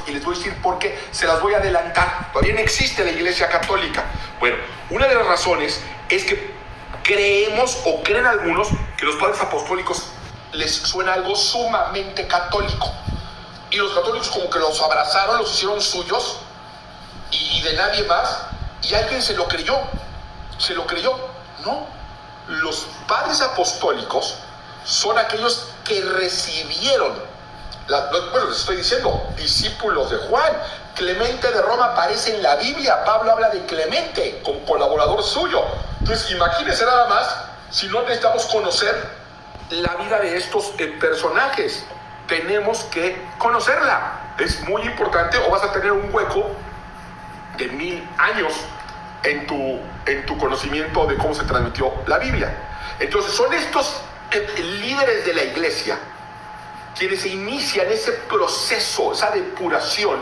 y les voy a decir por qué. Se las voy a adelantar. Todavía no existe la Iglesia Católica. Bueno, una de las razones es que creemos o creen algunos que los padres apostólicos les suena algo sumamente católico. Y los católicos como que los abrazaron, los hicieron suyos y de nadie más. Y alguien se lo creyó. Se lo creyó. No. Los padres apostólicos son aquellos que recibieron, bueno, les estoy diciendo, discípulos de Juan. Clemente de Roma aparece en la Biblia. Pablo habla de Clemente como colaborador suyo. Entonces, imagínense nada más, si no necesitamos conocer la vida de estos personajes. Tenemos que conocerla. Es muy importante, o vas a tener un hueco de 1000 años en tu conocimiento de cómo se transmitió la Biblia. Entonces son estos líderes de la iglesia quienes inician ese proceso, esa depuración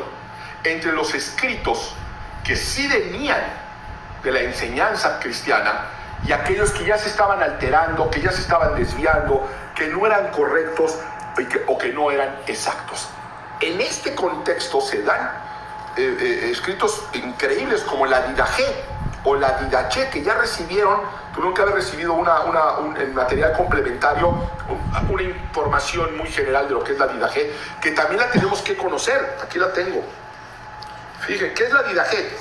entre los escritos que sí venían de la enseñanza cristiana y aquellos que ya se estaban alterando, que ya se estaban desviando, que no eran correctos o que no eran exactos. En este contexto se dan escritos increíbles como la Didaché o la Didaché, que ya recibieron, tuvieron que haber recibido un material complementario, una información muy general de lo que es la Didaché, que también la tenemos que conocer. Aquí la tengo. Fíjense, ¿qué es la Didaché?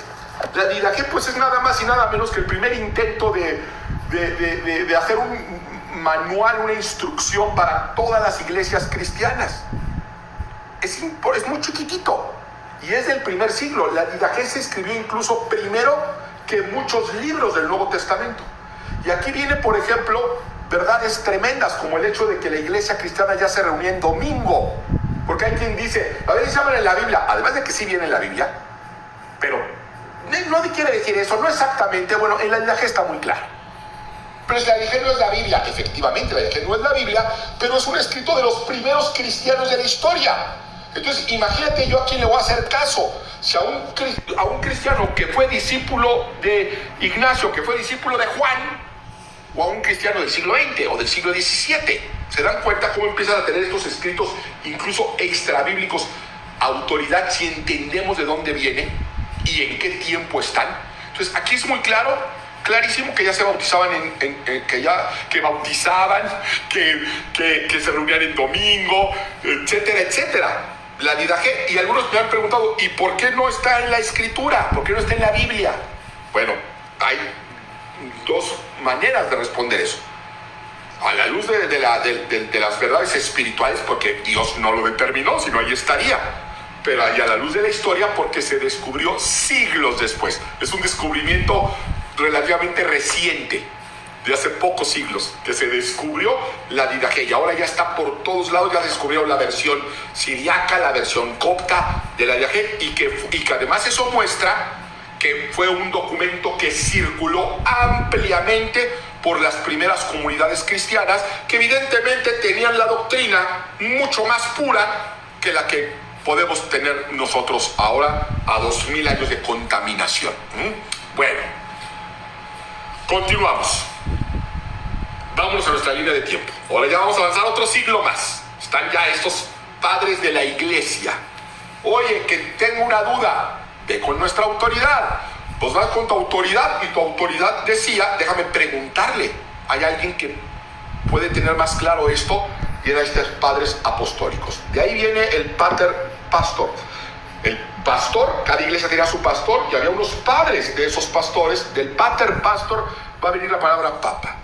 La Didaché pues es nada más y nada menos que el primer intento de hacer un manual, una instrucción para todas las iglesias cristianas. Es muy chiquitito y es del primer siglo. La Didaché se escribió incluso primero que muchos libros del Nuevo Testamento. Y aquí viene, por ejemplo, verdades tremendas como el hecho de que la iglesia cristiana ya se reunía en domingo. Porque hay quien dice, a ver, llaman en la Biblia, además de que sí viene en la Biblia, pero no quiere decir eso, no exactamente. Bueno, en la Didaché está muy claro. Pero la Didaché no es la Biblia. Efectivamente, la Didaché no es la Biblia, pero es un escrito de los primeros cristianos de la historia. Entonces, imagínate yo a quién le voy a hacer caso. Si a un cristiano que fue discípulo de Ignacio, que fue discípulo de Juan, o a un cristiano del siglo XX o del siglo XVII, ¿se dan cuenta cómo empiezan a tener estos escritos, incluso extrabíblicos, autoridad si entendemos de dónde vienen y en qué tiempo están? Entonces, aquí es muy claro, clarísimo que ya se bautizaban que bautizaban, que se reunían en domingo, etcétera, etcétera. La Didaché, y algunos me han preguntado, ¿y por qué no está en la escritura? ¿Por qué no está en la Biblia? Bueno, hay dos maneras de responder eso. A la luz de las verdades espirituales, porque Dios no lo determinó, sino ahí estaría. Pero ahí a la luz de la historia, porque se descubrió siglos después. Es un descubrimiento relativamente reciente, de hace pocos siglos, que se descubrió la Didaché, y ahora ya está por todos lados. Ya descubrieron la versión siriaca, la versión copta de la Didaché, y que además eso muestra que fue un documento que circuló ampliamente por las primeras comunidades cristianas, que evidentemente tenían la doctrina mucho más pura que la que podemos tener nosotros ahora a 2000 años de contaminación. Bueno, continuamos. Vámonos a nuestra línea de tiempo. Ahora ya vamos a avanzar otro siglo más. Están ya estos padres de la iglesia. Oye, que tengo una duda. Ve con nuestra autoridad. Pues vas con tu autoridad, y tu autoridad decía, déjame preguntarle. Hay alguien que puede tener más claro esto, y eran estos padres apostólicos. De ahí viene el pater pastor. El pastor, cada iglesia tenía su pastor, y había unos padres de esos pastores. Del pater pastor va a venir la palabra papa.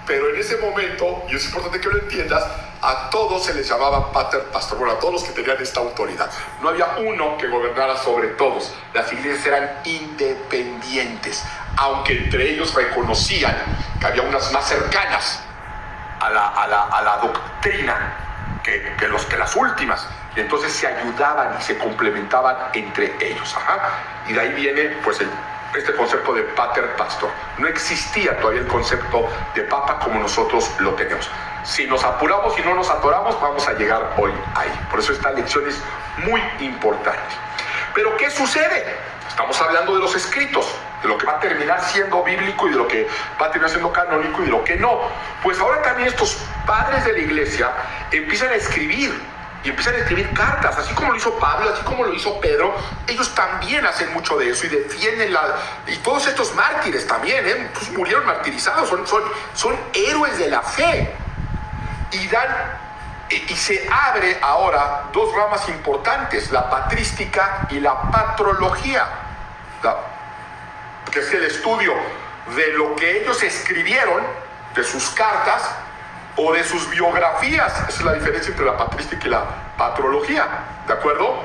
Pero en ese momento, y es importante que lo entiendas, a todos se les llamaba pater pastor, bueno, a todos los que tenían esta autoridad. No había uno que gobernara sobre todos. Las iglesias eran independientes, aunque entre ellos reconocían que había unas más cercanas a la doctrina que las últimas. Y entonces se ayudaban y se complementaban entre ellos. Y de ahí viene pues este concepto de pater pastor. No existía todavía el concepto de papa como nosotros lo tenemos. Si nos apuramos y no nos atoramos, vamos a llegar hoy ahí. Por eso esta lección es muy importante. Pero ¿qué sucede? Estamos hablando de los escritos, de lo que va a terminar siendo bíblico y de lo que va a terminar siendo canónico y de lo que no. Pues ahora también estos padres de la iglesia empiezan a escribir y empiezan a escribir cartas, así como lo hizo Pablo, así como lo hizo Pedro. Ellos también hacen mucho de eso y defienden y todos estos mártires también, pues murieron martirizados, son héroes de la fe. Y se abre ahora dos ramas importantes, la patrística y la patrología, que es el estudio de lo que ellos escribieron, de sus cartas o de sus biografías. Esa es la diferencia entre la patrística y la patrología, ¿de acuerdo?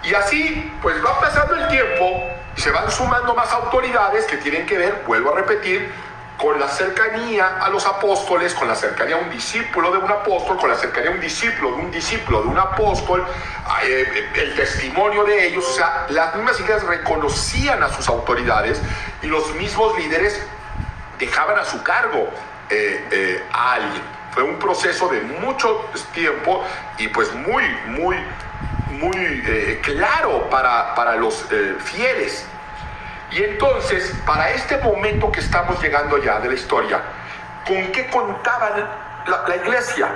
Y así, pues va pasando el tiempo y se van sumando más autoridades que tienen que ver, vuelvo a repetir, con la cercanía a los apóstoles, con la cercanía a un discípulo de un apóstol, con la cercanía a un discípulo de un apóstol, el testimonio de ellos. O sea, las mismas iglesias reconocían a sus autoridades y los mismos líderes dejaban a su cargo a alguien. Fue un proceso de mucho tiempo y pues muy claro para los fieles. Y entonces, para este momento que estamos llegando ya de la historia, ¿con qué contaban la iglesia?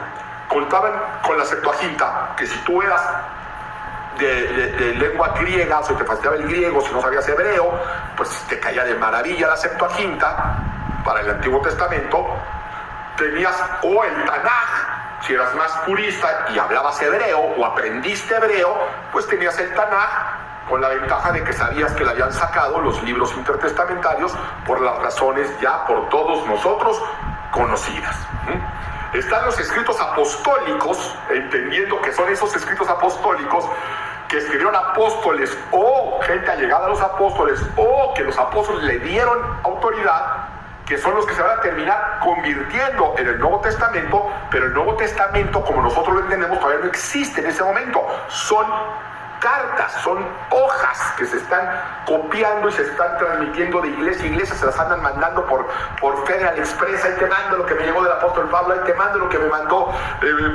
Contaban con la Septuaginta, que si tú eras de lengua griega, o te faltaba el griego, si no sabías hebreo, pues te caía de maravilla la Septuaginta para el Antiguo Testamento. Tenías o el Tanaj, si eras más purista y hablabas hebreo o aprendiste hebreo, pues tenías el Tanaj, con la ventaja de que sabías que le habían sacado los libros intertestamentarios por las razones ya por todos nosotros conocidas. Están los escritos apostólicos, entendiendo que son esos escritos apostólicos que escribieron apóstoles o gente allegada a los apóstoles, o que los apóstoles le dieron autoridad, que son los que se van a terminar convirtiendo en el Nuevo Testamento. Pero el Nuevo Testamento, como nosotros lo entendemos, todavía no existe en ese momento. Son cartas, son hojas que se están copiando y se están transmitiendo de iglesia a iglesia, se las andan mandando por Federal Express. Ahí te mando lo que me llegó del apóstol Pablo, ahí te mando lo que me mandó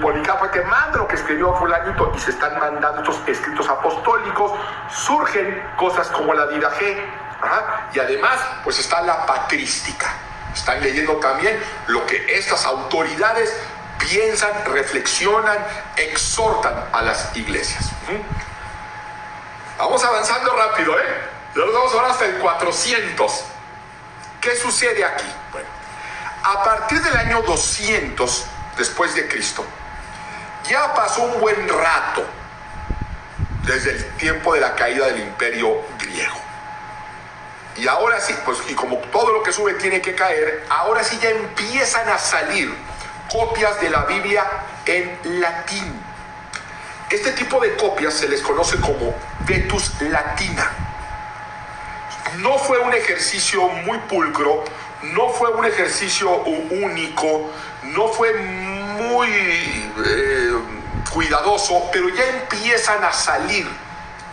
Policarpo, ahí te mando lo que escribió fulanito, y se están mandando estos escritos apostólicos. Surgen cosas como la Didache, y además pues está la patrística. Están leyendo también lo que estas autoridades piensan, reflexionan, exhortan a las iglesias. Vamos avanzando rápido, ya nos vamos ahora hasta el 400. ¿Qué sucede aquí? Bueno, a partir del año 200 después de Cristo, ya pasó un buen rato desde el tiempo de la caída del Imperio griego. Y ahora sí, pues, y como todo lo que sube tiene que caer, ahora sí ya empiezan a salir copias de la Biblia en latín. Este tipo de copias se les conoce como Vetus Latina. No fue un ejercicio muy pulcro, no fue un ejercicio único, no fue muy cuidadoso, pero ya empiezan a salir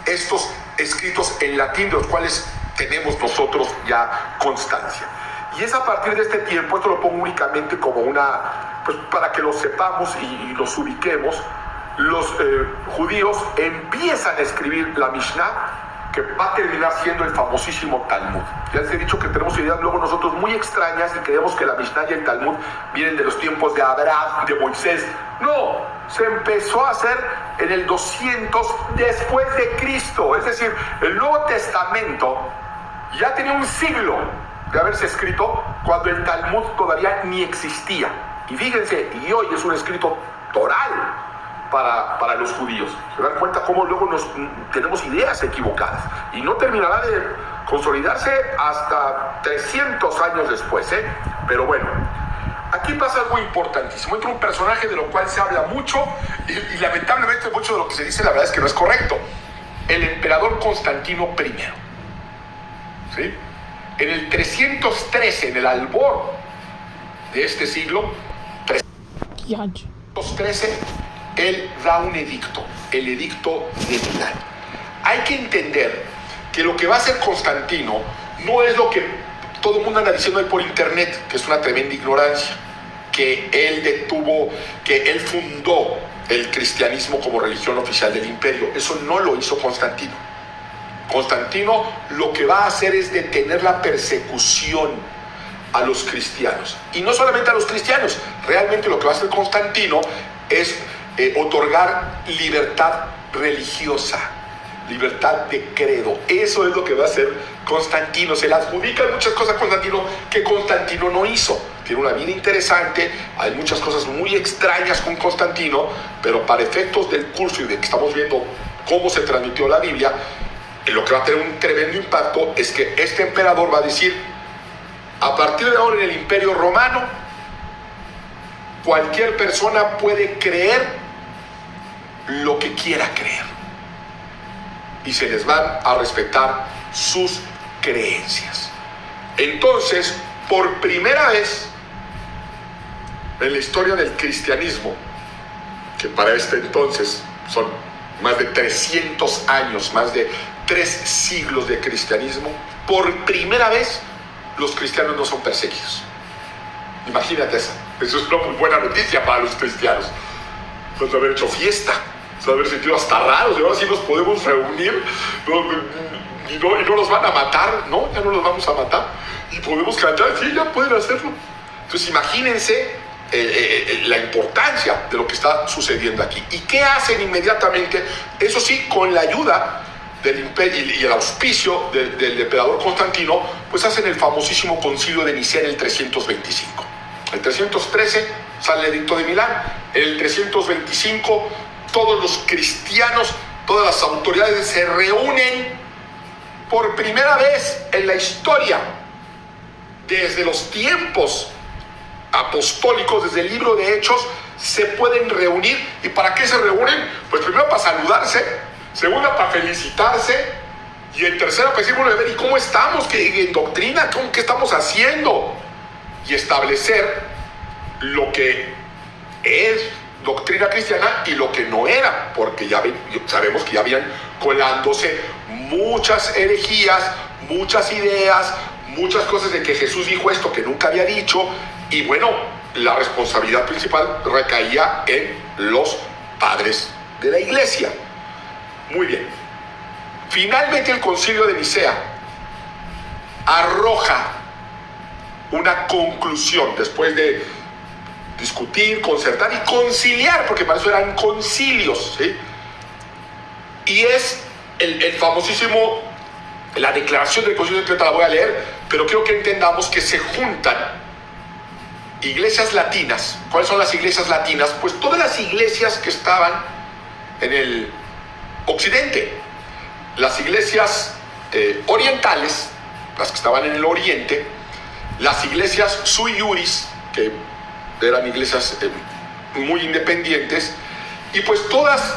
estos escritos en latín, de los cuales tenemos nosotros ya constancia. Y es a partir de este tiempo, esto lo pongo únicamente como pues para que lo sepamos y los ubiquemos. Los judíos empiezan a escribir la Mishnah, que va a terminar siendo el famosísimo Talmud. Ya les he dicho que tenemos ideas luego nosotros muy extrañas y creemos que la Mishnah y el Talmud vienen de los tiempos de Abraham, de Moisés. No, se empezó a hacer en el 200 después de Cristo. Es decir, el Nuevo Testamento ya tenía un siglo de haberse escrito cuando el Talmud todavía ni existía. Y fíjense, y hoy es un escrito toral para los judíos. Se dan cuenta cómo luego tenemos ideas equivocadas, y no terminará de consolidarse hasta 300 años después, Pero bueno, aquí pasa algo importantísimo. Entra un personaje de lo cual se habla mucho y lamentablemente mucho de lo que se dice la verdad es que no es correcto. El emperador Constantino I. ¿Sí? En el 313, en el albor de este siglo, 313, él da un edicto, el edicto de Milán. Hay que entender que lo que va a hacer Constantino no es lo que todo el mundo anda diciendo ahí por internet, que es una tremenda ignorancia, que él fundó el cristianismo como religión oficial del imperio. Eso no lo hizo Constantino. Constantino lo que va a hacer es detener la persecución a los cristianos. Y no solamente a los cristianos, realmente lo que va a hacer Constantino es otorgar libertad religiosa, libertad de credo. Eso es lo que va a hacer Constantino. Se le adjudican muchas cosas a Constantino que Constantino no hizo. Tiene una vida interesante, hay muchas cosas muy extrañas con Constantino, pero para efectos del curso y de que estamos viendo cómo se transmitió la Biblia, lo que va a tener un tremendo impacto es que este emperador va a decir: a partir de ahora en el Imperio Romano, cualquier persona puede creer lo que quiera creer y se les van a respetar sus creencias. Entonces, por primera vez en la historia del cristianismo, que para este entonces son más de 300 años, más de 3 siglos de cristianismo, por primera vez los cristianos no son perseguidos. Imagínate eso es una muy buena noticia para los cristianos. Pues haber hecho fiesta, haber sentido hasta raros, y ahora sí nos podemos reunir, y no los van a matar, no, ya no los vamos a matar, y podemos cantar, sí, ya pueden hacerlo. Entonces imagínense la importancia de lo que está sucediendo aquí. ¿Y qué hacen inmediatamente? Eso sí, con la ayuda del imperio y el auspicio del emperador Constantino, pues hacen el famosísimo concilio de Nicea en el 325. En el 313 sale el edicto de Milán. En el 325 todos los cristianos, todas las autoridades se reúnen por primera vez en la historia, desde los tiempos apostólicos, desde el libro de Hechos, se pueden reunir. ¿Y para qué se reúnen? Pues primero para saludarse, segunda para felicitarse, y en tercera para decir, bueno, a ver, ¿y cómo estamos? ¿Qué, en doctrina? ¿Qué estamos haciendo? Y establecer lo que es doctrina cristiana y lo que no era, porque ya sabemos que ya habían colándose muchas herejías, muchas ideas, muchas cosas de que Jesús dijo esto que nunca había dicho, y bueno, la responsabilidad principal recaía en los padres de la iglesia. Muy bien. Finalmente el concilio de Nicea arroja una conclusión después de discutir, concertar y conciliar, porque para eso eran concilios, ¿sí? Y es el famosísimo, la declaración del concilio de Trento. La voy a leer, pero quiero que entendamos que se juntan iglesias latinas. ¿Cuáles son las iglesias latinas? Pues todas las iglesias que estaban en el occidente, las iglesias orientales, las que estaban en el oriente, las iglesias sui iuris, que eran iglesias muy independientes, y pues todas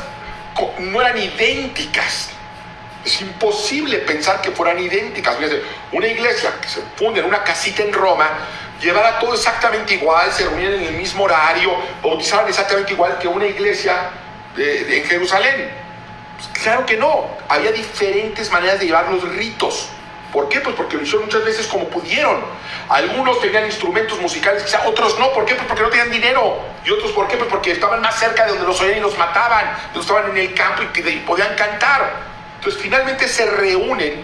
no eran idénticas. Es imposible pensar que fueran idénticas. Una iglesia que se funde en una casita en Roma, llevara todo exactamente igual, se reunían en el mismo horario, bautizaban exactamente igual que una iglesia en Jerusalén. Pues claro que no, había diferentes maneras de llevar los ritos. ¿Por qué? Pues porque lo hicieron muchas veces como pudieron. Algunos tenían instrumentos musicales, quizá otros no. ¿Por qué? Pues porque no tenían dinero. Y otros, ¿por qué? Pues porque estaban más cerca de donde los oían y los mataban. Ellos estaban en el campo y podían cantar. Entonces finalmente se reúnen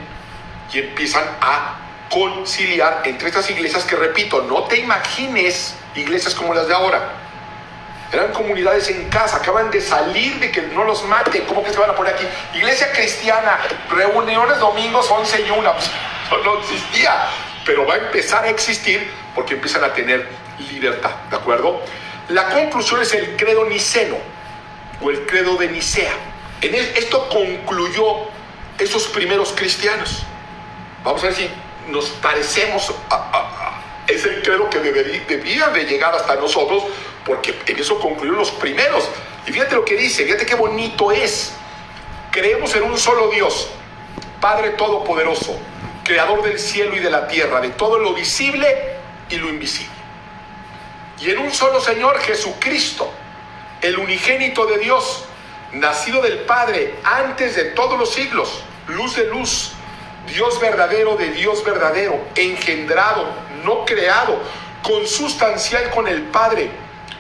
y empiezan a conciliar entre estas iglesias que, repito, no te imagines iglesias como las de ahora. Eran comunidades en casa, acaban de salir de que no los maten. ¿Cómo que se van a poner aquí? Iglesia cristiana, reuniones domingos 11 y 1. Pues, no existía, pero va a empezar a existir porque empiezan a tener libertad, ¿de acuerdo? La conclusión es el credo niceno o el credo de Nicea. Esto concluyó esos primeros cristianos. Vamos a ver si nos parecemos es el credo que debía de llegar hasta nosotros, porque en eso concluyeron los primeros. Y fíjate lo que dice, fíjate qué bonito es. Creemos en un solo Dios, Padre Todopoderoso, Creador del cielo y de la tierra, de todo lo visible y lo invisible. Y en un solo Señor, Jesucristo, el unigénito de Dios, nacido del Padre antes de todos los siglos, luz de luz, Dios verdadero de Dios verdadero, engendrado, no creado, consustancial con el Padre,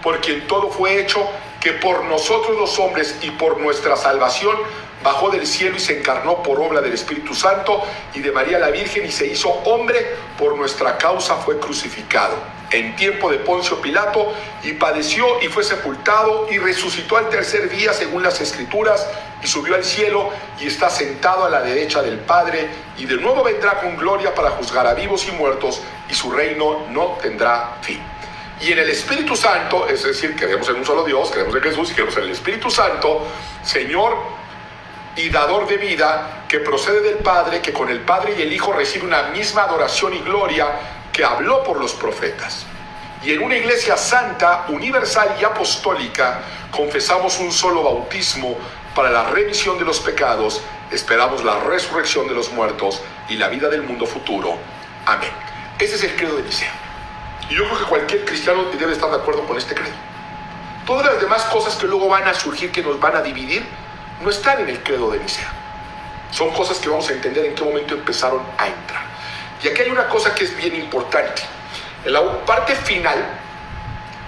por quien todo fue hecho, que por nosotros los hombres y por nuestra salvación bajó del cielo y se encarnó por obra del Espíritu Santo y de María la Virgen y se hizo hombre, por nuestra causa fue crucificado. en tiempo de Poncio Pilato, y padeció y fue sepultado y resucitó al tercer día según las Escrituras, y subió al cielo y está sentado a la derecha del Padre, y de nuevo vendrá con gloria para juzgar a vivos y muertos, y su reino no tendrá fin. Y en el Espíritu Santo, es decir, creemos en un solo Dios, creemos en Jesús y creemos en el Espíritu Santo, Señor y dador de vida, que procede del Padre, que con el Padre y el Hijo recibe una misma adoración y gloria, que habló por los profetas. Y en una iglesia santa, universal y apostólica, confesamos un solo bautismo para la remisión de los pecados, esperamos la resurrección de los muertos y la vida del mundo futuro. Amén. Ese es el credo de Nicea. Y yo creo que cualquier cristiano debe estar de acuerdo con este credo. Todas las demás cosas que luego van a surgir, que nos van a dividir, no están en el credo de Nicea. Son cosas que vamos a entender en qué momento empezaron a entrar. Y aquí hay una cosa que es bien importante. En la parte final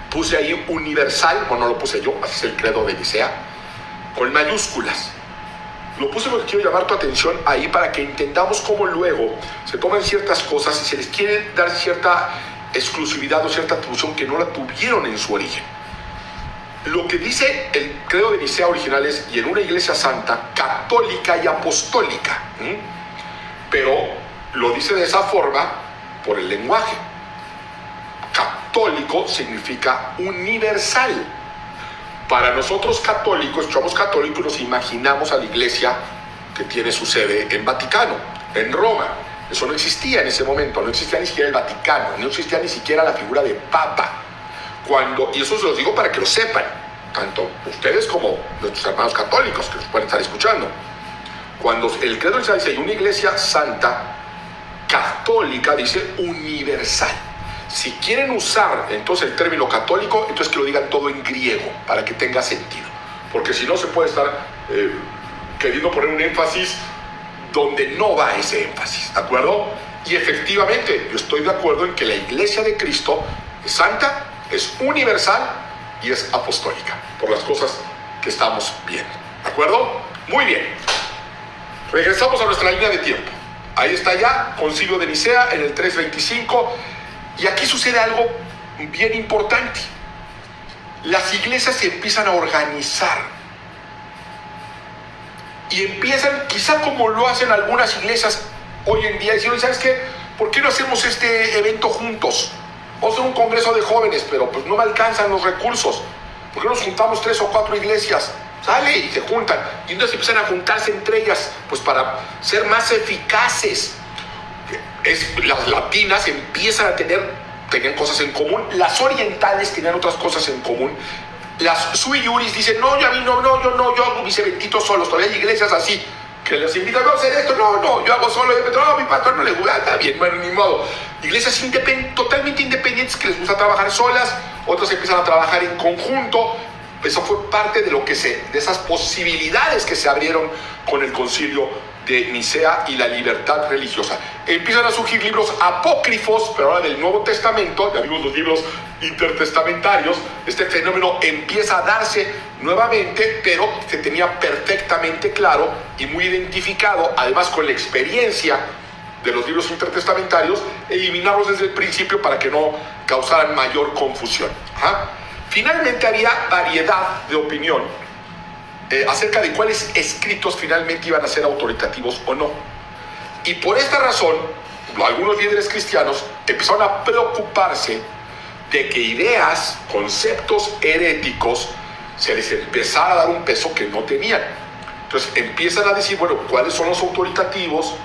puse ahí universal, no lo puse yo, así es el credo de Nicea, con mayúsculas. Lo puse porque quiero llamar tu atención ahí para que entendamos cómo luego se toman ciertas cosas y se les quiere dar cierta exclusividad o cierta atribución que no la tuvieron en su origen. Lo que dice el credo de Nicea original es: y en una iglesia santa, católica y apostólica. Pero lo dice de esa forma por el lenguaje. Católico significa universal. Para nosotros católicos, somos católicos, nos imaginamos a la iglesia que tiene su sede en Vaticano, en Roma. Eso no existía en ese momento, no existía ni siquiera el Vaticano, no existía ni siquiera la figura de Papa. Y eso se los digo para que lo sepan, tanto ustedes como nuestros hermanos católicos que nos pueden estar escuchando. Cuando el credo dice una iglesia santa, católica, dice universal. Si quieren usar entonces el término católico, entonces que lo digan todo en griego para que tenga sentido, porque si no se puede estar queriendo poner un énfasis donde no va ese énfasis, ¿de acuerdo? Y efectivamente yo estoy de acuerdo en que la iglesia de Cristo es santa, es universal y es apostólica, por las cosas que estamos viendo, ¿de acuerdo? Muy bien, regresamos a nuestra línea de tiempo. Ahí está ya, Concilio de Nicea en el 325. Y aquí sucede algo bien importante. Las iglesias se empiezan a organizar. Y empiezan, quizá como lo hacen algunas iglesias hoy en día, diciendo: ¿sabes qué? ¿Por qué no hacemos este evento juntos? Vamos a hacer un congreso de jóvenes, pero pues no me alcanzan los recursos. ¿Por qué no nos juntamos 3 o 4 iglesias? Sale y se juntan. Y entonces empiezan a juntarse entre ellas, pues para ser más eficaces. Las latinas empiezan a tenían cosas en común, las orientales tenían otras cosas en común, las sui juris dicen: no, yo hago mis eventitos solos. Todavía hay iglesias así, que les invitan a hacer esto, no, yo hago solo, no, mi pastor no le gusta, está bien, bueno, ni modo. Iglesias totalmente independientes que les gusta trabajar solas, otras empiezan a trabajar en conjunto. Eso fue parte de de esas posibilidades que se abrieron con el concilio de Nicea y la libertad religiosa. Empiezan a surgir libros apócrifos, pero ahora del Nuevo Testamento, ya vimos los libros intertestamentarios. Este fenómeno empieza a darse nuevamente, pero se tenía perfectamente claro y muy identificado, además con la experiencia de los libros intertestamentarios, eliminarlos desde el principio para que no causaran mayor confusión. Finalmente había variedad de opinión acerca de cuáles escritos finalmente iban a ser autoritativos o no. Y por esta razón, algunos líderes cristianos empezaron a preocuparse de que ideas, conceptos heréticos, se les empezara a dar un peso que no tenían. Entonces empiezan a decir: bueno, ¿cuáles son los autoritativos?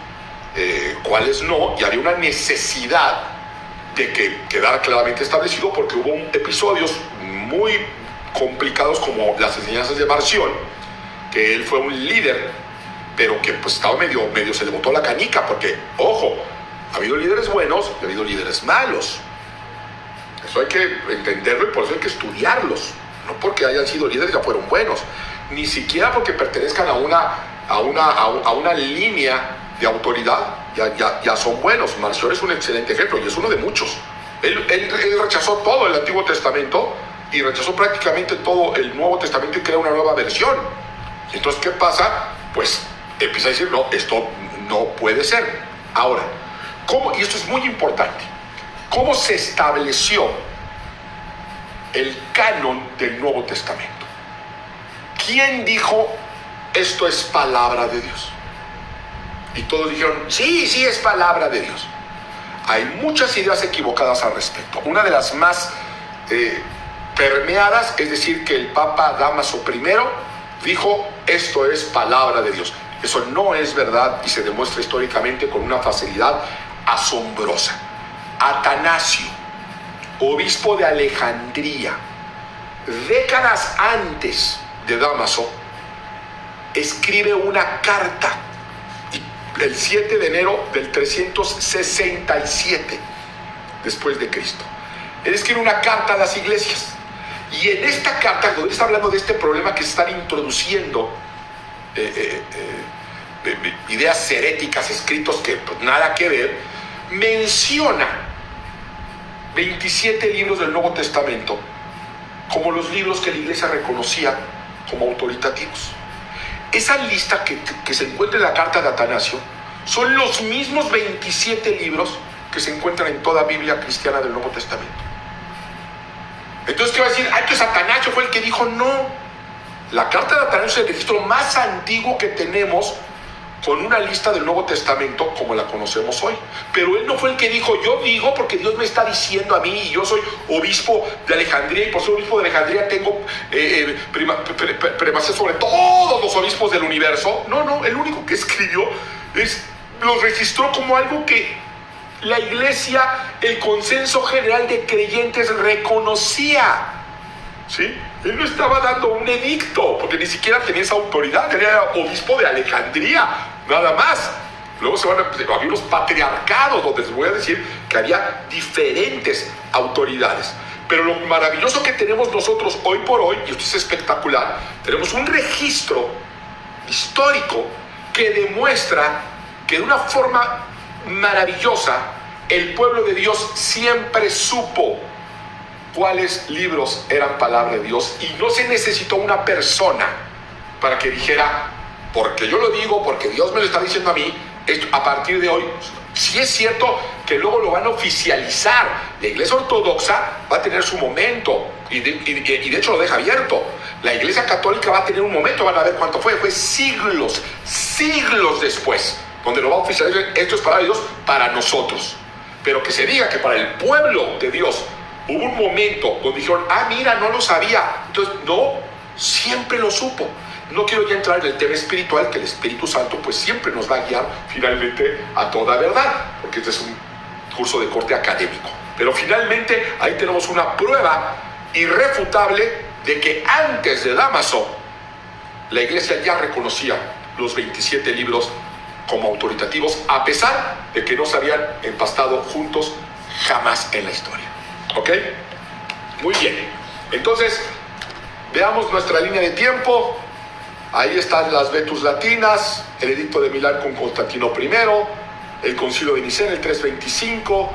¿Cuáles no? Y había una necesidad de que quedara claramente establecido, porque hubo episodios muy complicados como las enseñanzas de Marción, que él fue un líder, pero que pues estaba medio se le botó la canica, porque, ojo, ha habido líderes buenos y ha habido líderes malos. Eso hay que entenderlo y por eso hay que estudiarlos. No porque hayan sido líderes ya fueron buenos, ni siquiera porque pertenezcan a una línea de autoridad ya son buenos. Marción es un excelente ejemplo y es uno de muchos. Él rechazó todo el Antiguo Testamento y rechazó prácticamente todo el Nuevo Testamento y crea una nueva versión. Entonces, ¿qué pasa? Pues empieza a decir: no, esto no puede ser. Ahora, ¿cómo? Y esto es muy importante. ¿Cómo se estableció el canon del Nuevo Testamento? ¿Quién dijo esto es palabra de Dios? Y todos dijeron, sí, sí es palabra de Dios. Hay muchas ideas equivocadas al respecto. Una de las más permeadas es decir que el Papa Dámaso I dijo esto es palabra de Dios. Eso no es verdad y se demuestra históricamente con una facilidad asombrosa. Atanasio, obispo de Alejandría, décadas antes de Dámaso, escribe una carta el 7 de enero del 367 después de Cristo. Él escribe una carta a las iglesias y en esta carta, donde está hablando de este problema que se están introduciendo ideas heréticas, escritos que pues, nada que ver, menciona 27 libros del Nuevo Testamento como los libros que la iglesia reconocía como autoritativos. Esa lista que se encuentra en la carta de Atanasio son los mismos 27 libros que se encuentran en toda Biblia cristiana del Nuevo Testamento. Entonces, ¿qué va a decir? Ah, entonces Atanasio fue el que dijo no. La carta de Atanasio es el registro más antiguo que tenemos con una lista del Nuevo Testamento como la conocemos hoy. Pero él no fue el que dijo, yo digo porque Dios me está diciendo a mí y yo soy obispo de Alejandría y por ser obispo de Alejandría tengo primacía sobre todos los obispos del universo. No, el único que escribió los registró como algo que la iglesia, el consenso general de creyentes reconocía. ¿Sí? Él no estaba dando un edicto, porque ni siquiera tenía esa autoridad. Él era obispo de Alejandría, nada más. Luego había unos patriarcados donde les voy a decir que había diferentes autoridades. Pero lo maravilloso que tenemos nosotros hoy por hoy, y esto es espectacular, tenemos un registro histórico que demuestra que de una forma maravillosa el pueblo de Dios siempre supo cuáles libros eran palabra de Dios y no se necesitó una persona para que dijera, porque yo lo digo, porque Dios me lo está diciendo a mí, esto, a partir de hoy. Sí es cierto que luego lo van a oficializar. La iglesia ortodoxa va a tener su momento y de hecho lo deja abierto. La iglesia católica va a tener un momento, van a ver cuánto fue siglos después, donde lo va a oficializar. Esto es palabra de Dios para nosotros. Pero que se diga que para el pueblo de Dios hubo un momento donde dijeron, mira, no lo sabía. Entonces, no, siempre lo supo. No quiero ya entrar en el tema espiritual, que el Espíritu Santo pues siempre nos va a guiar finalmente a toda verdad, porque este es un curso de corte académico. Pero finalmente ahí tenemos una prueba irrefutable de que antes de Dámaso la iglesia ya reconocía los 27 libros como autoritativos, a pesar de que no se habían empastado juntos jamás en la historia. ¿Ok? Muy bien. Entonces, veamos nuestra línea de tiempo. Ahí están las Vetus Latinas, el Edicto de Milán con Constantino I, el Concilio de Nicea en el 325.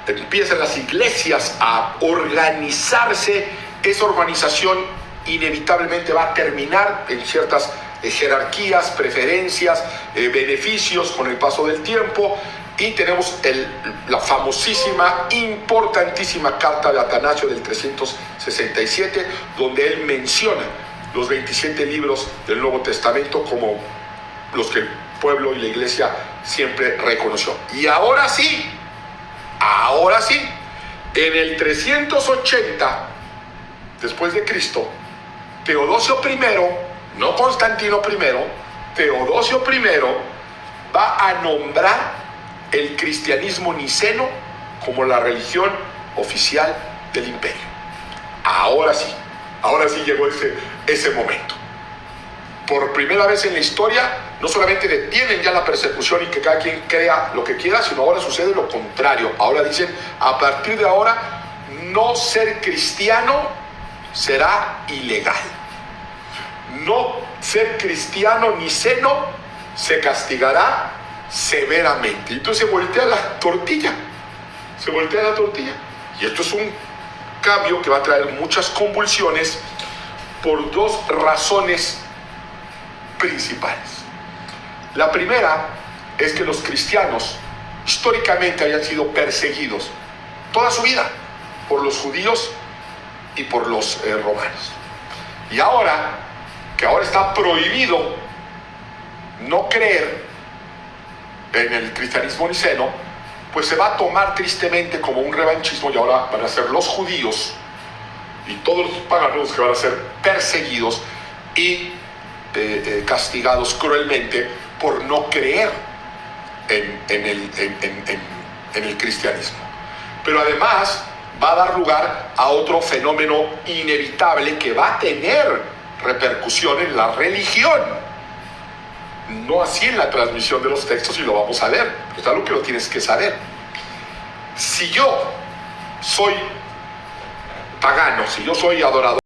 Empiezan las iglesias a organizarse. Esa organización inevitablemente va a terminar en ciertas jerarquías, preferencias, beneficios con el paso del tiempo. Y tenemos la famosísima, importantísima carta de Atanasio del 367, donde él menciona los 27 libros del Nuevo Testamento como los que el pueblo y la iglesia siempre reconoció. Y ahora sí, en el 380 después de Cristo, Teodosio I, no Constantino I, Teodosio I va a nombrar el cristianismo niceno como la religión oficial del imperio. Ahora sí llegó ese momento. Por primera vez en la historia, no solamente detienen ya la persecución y que cada quien crea lo que quiera, sino ahora sucede lo contrario. Ahora dicen, a partir de ahora, no ser cristiano será ilegal. No ser cristiano niceno se castigará severamente. Entonces se voltea la tortilla. Y esto es un cambio que va a traer muchas convulsiones por dos razones principales. La primera es que los cristianos históricamente habían sido perseguidos toda su vida por los judíos y por los romanos. Y ahora, que ahora está prohibido no creer en el cristianismo niceno, pues se va a tomar tristemente como un revanchismo, y ahora van a ser los judíos y todos los paganos que van a ser perseguidos y castigados cruelmente por no creer en el cristianismo. Pero además va a dar lugar a otro fenómeno inevitable que va a tener repercusión en la religión. No así en la transmisión de los textos, y lo vamos a ver. Es algo que lo tienes que saber. Si yo soy pagano, si yo soy adorador